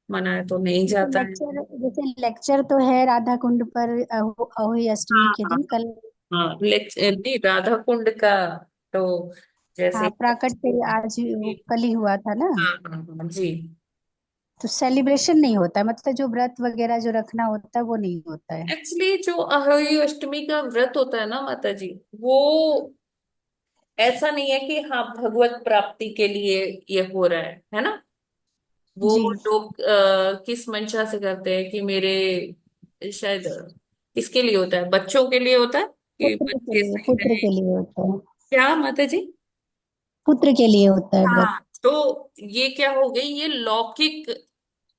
मनाया तो नहीं जाता है। जैसे लेक्चर तो है राधा कुंड पर हुई अष्टमी हाँ के हाँ दिन कल। हाँ, नहीं, राधा कुंड का तो जैसे, हाँ, प्राकट्य आज कल ही हुआ था ना। हाँ हाँ हाँ जी। तो सेलिब्रेशन नहीं होता है, मतलब जो व्रत वगैरह जो रखना होता है वो नहीं होता है। एक्चुअली जो अहोई अष्टमी का व्रत होता है ना माता जी, वो ऐसा नहीं है कि हाँ भगवत प्राप्ति के लिए ये हो रहा है ना। वो जी, लोग किस मंशा से करते हैं कि मेरे शायद किसके लिए होता है, बच्चों के लिए होता है कि बच्चे सही पुत्र रहे। के लिए होता है। क्या माता जी? पुत्र के लिए होता है व्रत। हाँ, तो ये क्या हो गई, ये लौकिक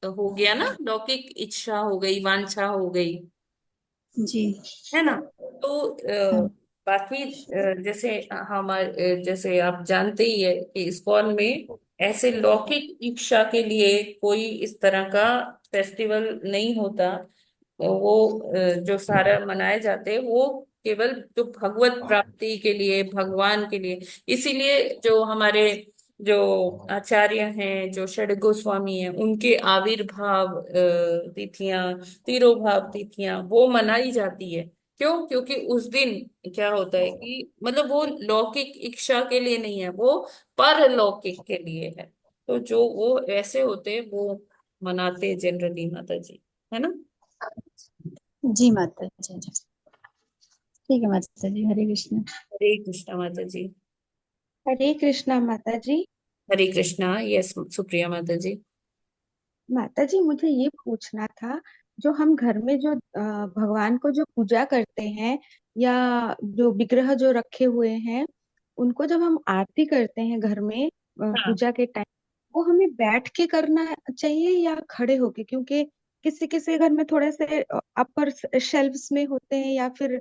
हो गया ना, लौकिक इच्छा हो गई, वांछा हो गई, जी। है ना। तो हाँ बाकी जैसे हमारे, जैसे आप जानते ही है कि इस्कॉन में ऐसे लौकिक इच्छा के लिए कोई इस तरह का फेस्टिवल नहीं होता। तो वो जो सारा मनाए जाते हैं वो केवल जो भगवत प्राप्ति के लिए, भगवान के लिए। इसीलिए जो हमारे जो आचार्य हैं, जो षड गोस्वामी हैं, उनके आविर्भाव तिथियां, तिरोभाव तिथियां वो मनाई जाती है। क्यों? क्योंकि उस दिन क्या होता है कि मतलब वो लौकिक इच्छा के लिए नहीं है, वो परलौकिक के लिए है। तो जो वो ऐसे होते हैं वो मनाते जनरली माता जी, है ना। जी माता जी। ठीक है माता जी, हरे कृष्ण। हरे कृष्णा माता जी। हरे कृष्णा माता जी। हरे कृष्णा। यस सुप्रिया माता जी। माता जी, मुझे ये पूछना था, जो हम घर में जो भगवान को जो पूजा करते हैं या जो विग्रह जो रखे हुए हैं, उनको जब हम आरती करते हैं घर में हाँ पूजा के टाइम, वो हमें बैठ के करना चाहिए या खड़े होके? क्योंकि किसी किसी घर में थोड़े से अपर शेल्व्स में होते हैं, या फिर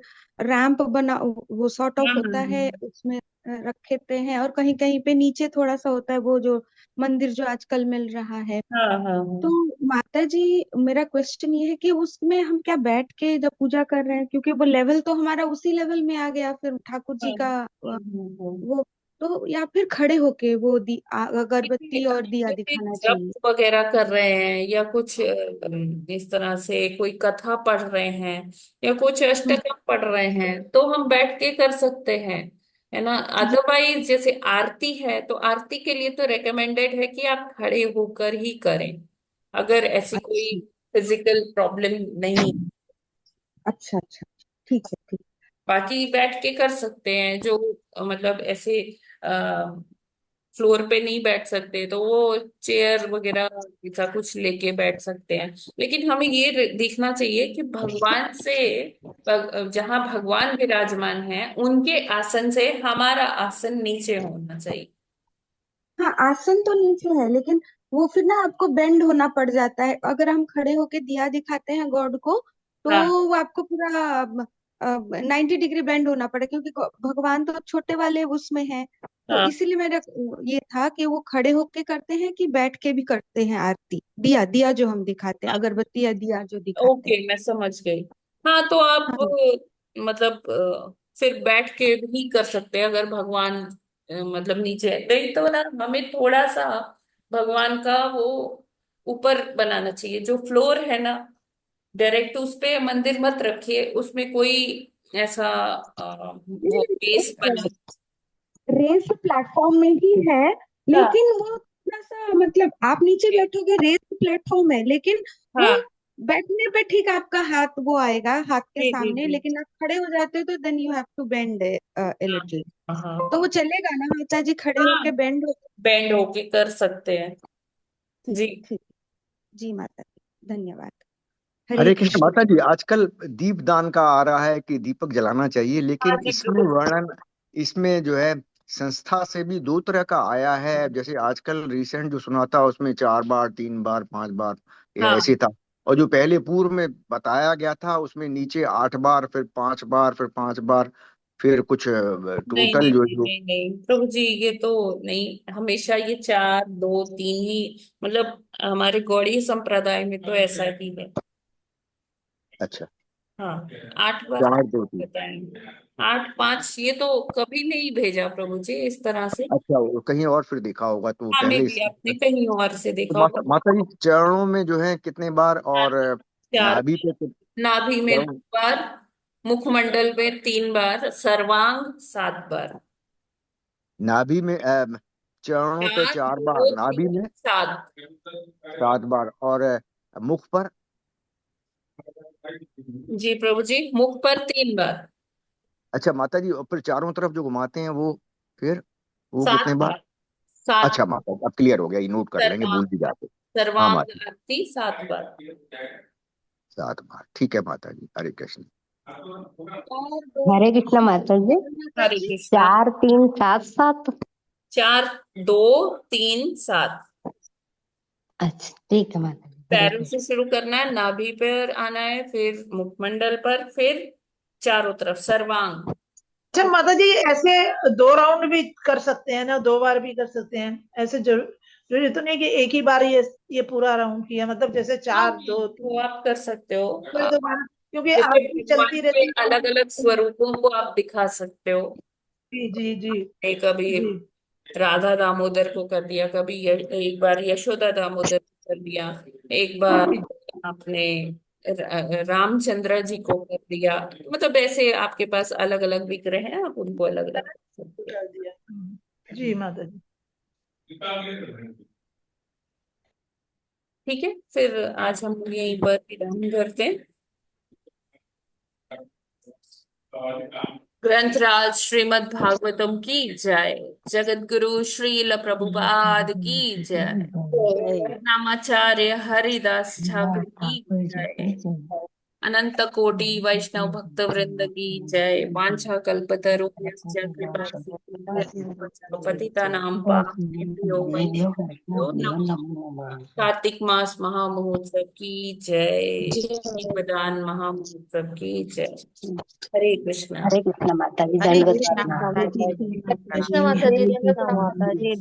रैंप बना वो सॉर्ट ऑफ होता है, उसमें रखते हैं, और कहीं कहीं पे नीचे थोड़ा सा होता है, वो जो मंदिर जो आजकल मिल रहा है। हाँ तो माता जी, मेरा क्वेश्चन ये है कि उसमें हम क्या बैठ के जब पूजा कर रहे हैं, क्योंकि वो लेवल तो हमारा उसी लेवल में आ गया फिर ठाकुर जी का वो, तो या फिर खड़े होके वो देखिए, अगरबत्ती और हम दिया कोई दिखाना जप चाहिए? वगैरह कर रहे हैं या कुछ इस तरह से कोई कथा पढ़ रहे हैं या कुछ हम्म, अष्टकम पढ़ रहे हैं तो हम बैठ के कर सकते हैं, है ना। जी अदरवाइज जैसे आरती है तो आरती के लिए तो रेकमेंडेड है कि आप खड़े होकर ही करें, अगर ऐसी कोई अच्छा फिजिकल प्रॉब्लम नहीं। अच्छा अच्छा, ठीक है ठीक। बाकी बैठ के कर सकते हैं जो मतलब ऐसे फ्लोर पे नहीं बैठ सकते तो वो चेयर वगैरह ऐसा कुछ लेके बैठ सकते हैं। लेकिन हमें ये देखना चाहिए कि भगवान से जहां भगवान विराजमान है उनके आसन से हमारा आसन नीचे होना चाहिए। हाँ, आसन तो नीचे है, लेकिन वो फिर ना आपको बेंड होना पड़ जाता है। अगर हम खड़े होके दिया दिखाते हैं गॉड को, तो हाँ वो आपको पूरा 90 डिग्री बेंड होना पड़े, क्योंकि भगवान तो छोटे वाले उसमें है। तो हाँ। इसीलिए मेरा ये था कि वो खड़े होके करते हैं कि बैठ के भी करते हैं आरती, दिया दिया जो हम दिखाते हैं, अगरबत्ती या दिया जो दिखाते हैं। ओके, मैं समझ गई। हाँ तो आप हाँ मतलब फिर बैठ के भी कर सकते हैं अगर भगवान मतलब नीचे है नहीं तो ना, हमें थोड़ा सा भगवान का वो ऊपर बनाना चाहिए, जो फ्लोर है ना डायरेक्ट उस पे मंदिर मत रखिए, उसमें कोई ऐसा वो बेस बना। रेस प्लेटफॉर्म में ही है, हाँ लेकिन वो थोड़ा सा मतलब आप नीचे बैठोगे, रेस प्लेटफॉर्म है, लेकिन वो हाँ। बैठने पे ठीक आपका हाथ वो आएगा हाथ के जी जी सामने, जी। लेकिन आप खड़े हो जाते हो तो then you have to bend little. हाँ हाँ तो वो चलेगा ना माता जी, खड़े हाँ, होके बेंड हो? बैंड होके कर सकते हैं। ठीक जी है ठीक है। जी माता जी, धन्यवाद। हरे हरे कृष्ण कृष्ण। माता जी। आजकल दीप दान का आ रहा है कि दीपक जलाना चाहिए, हाँ लेकिन जी इसमें प्रभु। वर्णन, इसमें जो है संस्था से भी दो तरह का आया है। जैसे आजकल रिसेंट जो सुना था उसमें 4 बार, 3 बार, 5 बार, ये हाँ ऐसे था। और जो पहले पूर्व में बताया गया था उसमें नीचे 8 बार, फिर 5 बार, फिर 5 बार, फिर कुछ नहीं टोटल नहीं जो नहीं जो नहीं नहीं प्रभु जी, ये तो नहीं, हमेशा ये 4 2 3 ही, मतलब हमारे गौड़ीय संप्रदाय में तो ऐसा ही है। अच्छा, हाँ 8 बार 4 2 3। बताएंगे, 8 5 ये तो कभी नहीं भेजा प्रभु जी इस तरह से। अच्छा, वो कहीं और फिर देखा होगा तो हाँ में पहले भी इस आपने कहीं और से तो देखा माता होगा। माता जी चरणों में जो है कितने बार, और 4 नाभि पे नाभि में चरण, 2 बार, मुखमंडल में 3 बार, सर्वांग 7 बार। नाभि में चरणों पे चार 4 बार, दो नाभि तीन में सात 7 बार, और मुख पर। जी प्रभु जी, मुख पर 3 बार। अच्छा माता जी, और फिर चारों तरफ जो घुमाते हैं वो, फिर वो सात कितने बार? बार 7 अच्छा माता जी, अब क्लियर हो गया, ये नोट कर लेंगे, सर्वांग, भूल भी जाते। हाँ सर्वांग माता जी, आरती 7 बार। 7 बार, ठीक है माता जी। हरे कृष्ण। और दो हरे कृष्ण माता जी। माता हरे जी। कृष्णा। 4 3 7 7। 4 2 3 7। अच्छा ठीक है माता जी, हरे पैरों कृष्ण। से शुरू करना है, नाभि पर आना है, फिर मुखमंडल पर, फिर चारों तरफ सर्वांग। अच्छा माता जी, ऐसे 2 राउंड भी कर सकते हैं ना, 2 बार भी कर सकते हैं? ऐसे जरूरी तो नहीं कि एक ही बार ये पूरा राउंड किया, मतलब जैसे हाँ 4 2 3 वो आप कर सकते हो। फिर दोबारा, क्योंकि जैसे आरती भगवान चलती के रहती है अलग अलग तो। स्वरूपों को आप दिखा सकते हो। जी जी जी एक कभी जी। राधा दामोदर को कर दिया, कभी एक बार यशोदा दामोदर को कर दिया, एक बार जी, आपने रामचंद्र जी को कर दिया, मतलब ऐसे आपके पास अलग अलग विग्रह हैं, आप उनको अलग अलग कर सकते कर दिया। जी माता जी। हो। ठीक है, फिर आज हम यहीं पर विराम करते हैं। ग्रंथराज श्रीमद् भागवतम की जय। जगत गुरु श्रील प्रभुपाद की जय। नामाचार्य हरिदास ठाकुर की जय। अनंत कोटि वैष्णव भक्त वृंद की जय। वांछा कल्पतरुभ्यश्च कृपा सिंधुभ्यश्च पतितानां पावनेभ्यो वैष्णवेभ्यो नमः। कार्तिक मास महामहोत्सव की जय। प्रदान महामहोत्सव की जय। हरे कृष्णा। हरे कृष्ण माता जी, हरे दंडवत कृष्णा प्रणाम। माता जी। कृष्ण माता जी, दंडवत प्रणाम।